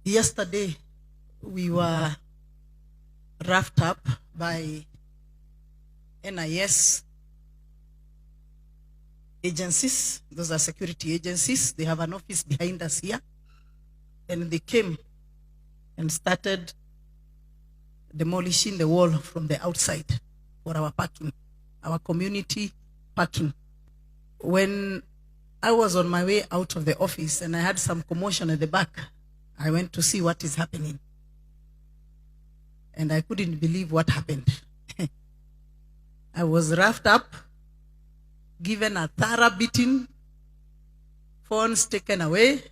Yesterday, we were roughed up by NIS agencies. Those are security agencies. They have an office behind us here. And they came and started demolishing the wall from the outside for our parking, our community parking. When I was on my way out of the office and I had some commotion at the back, I went to see what is happening. And I couldn't believe what happened. I was roughed up, given a thorough beating, phones taken away.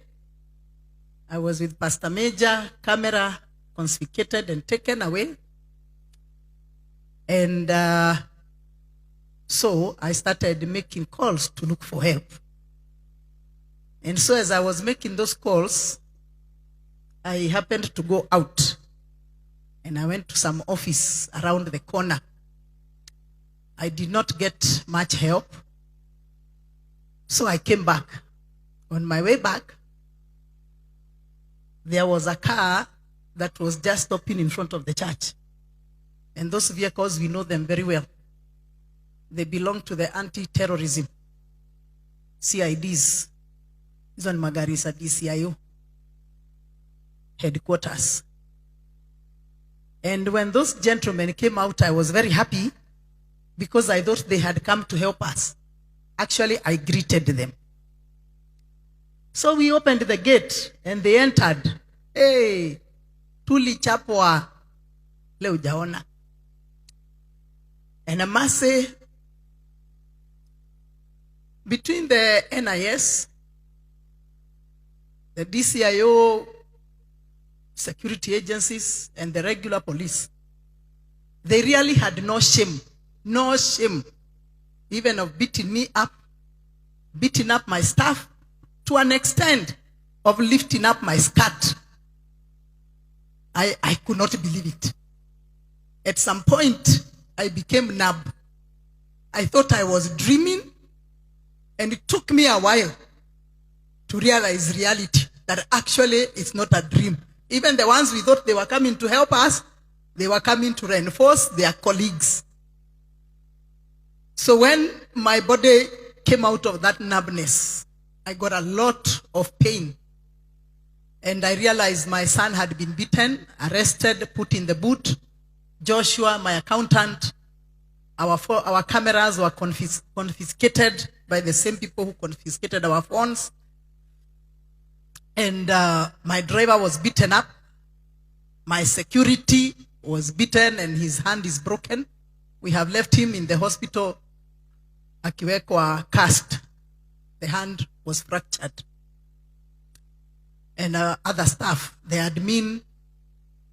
I was with Pastor Major, camera confiscated and taken away. And so I started making calls to look for help. And so as I was making those calls, I happened to go out and I went to some office around the corner. I did not get much help. So I came back. On my way back, there was a car that was just stopping in front of the church. And those vehicles, we know them very well. They belong to the anti-terrorism, CIDs. This one magari sa DCIO headquarters. And when those gentlemen came out, I was very happy because I thought they had come to help us. Actually, I greeted them. So we opened the gate and they entered. Hey, tuli chapwa leo jaona. And I must say, between the NIS, the DCIO, security agencies, and the regular police, they really had no shame, even of beating me up, beating up my staff, to an extent of lifting up my skirt. I could not believe it. At some point, I became numb. I thought I was dreaming, and it took me a while to realize reality, that actually it's not a dream. Even the ones we thought they were coming to help us, they were coming to reinforce their colleagues. So when my body came out of that numbness, I got a lot of pain. And I realized my son had been beaten, arrested, put in the boot. Joshua, my accountant, our cameras were confiscated by the same people who confiscated our phones. And my driver was beaten up. My security was beaten and his hand is broken. We have left him in the hospital, akiwekwa cast. The hand was fractured. And other staff, the admin,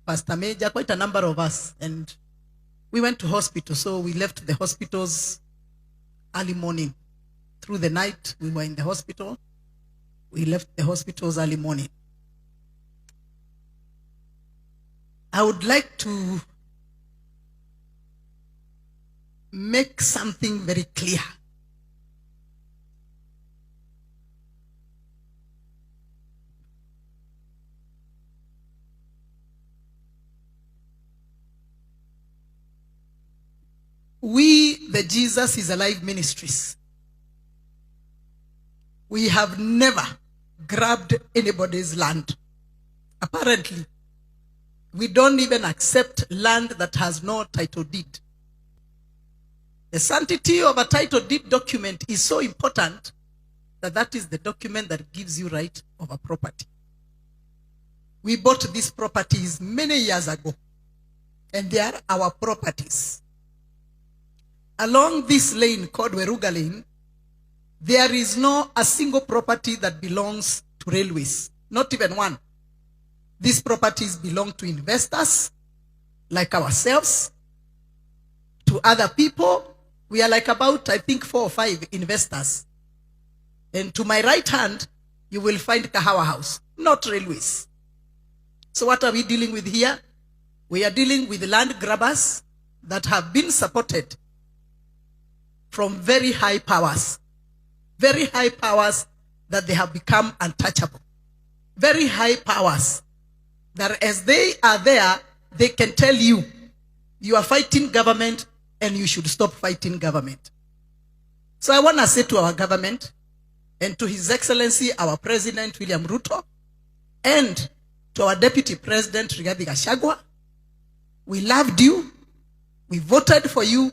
Pastor Major, quite a number of us. And we went to hospital. So we left the hospitals early morning. Through the night, we were in the hospital. We left the hospitals early morning. I would like to make something very clear. We, the Jesus is Alive Ministries, we have never grabbed anybody's land. Apparently, we don't even accept land that has no title deed. The sanctity of a title deed document is so important that that is the document that gives you right of a property. We bought these properties many years ago, and they are our properties. Along this lane called Weruga Lane, there is no a single property that belongs to railways, not even one. These properties belong to investors like ourselves, to other people. We are like about, I think, 4 or 5 investors. And to my right hand, you will find Kahawa House, not railways. So what are we dealing with here? We are dealing with land grabbers that have been supported from very high powers that they have become untouchable. Very high powers that as they are there, they can tell you, you are fighting government and you should stop fighting government. So I want to say to our government and to His Excellency, our President, William Ruto, and to our Deputy President, Rigathi Gachagua, we loved you, we voted for you,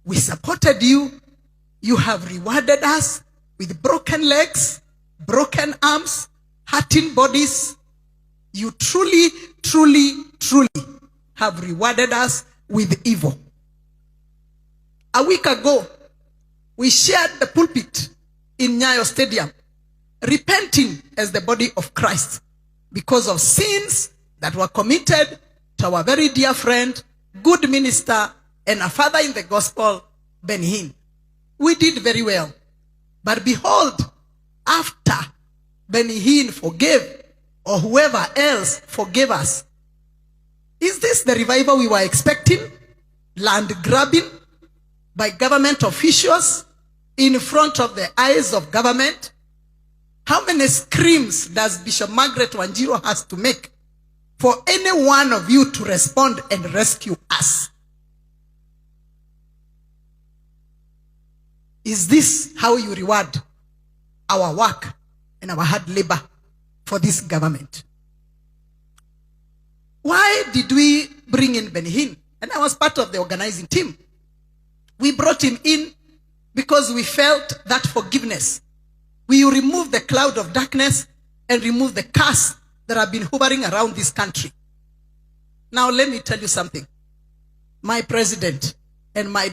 we supported you, you have rewarded us with broken legs, broken arms, hurting bodies. You truly, truly, truly have rewarded us with evil. A week ago, we shared the pulpit in Nyayo Stadium, repenting as the body of Christ because of sins that were committed to our very dear friend, good minister, and a father in the gospel, Ben Hinn. We did very well. But behold, after Ben Hinn forgave, or whoever else forgave us, is this the revival we were expecting? Land grabbing by government officials in front of the eyes of government? How many screams does Bishop Margaret Wanjiru has to make for any one of you to respond and rescue us? Is this how you reward our work and our hard labor for this government? Why did we bring in Ben Hinn? And I was part of the organizing team. We brought him in because we felt that forgiveness. We remove the cloud of darkness and remove the curse that have been hovering around this country. Now let me tell you something. My president and my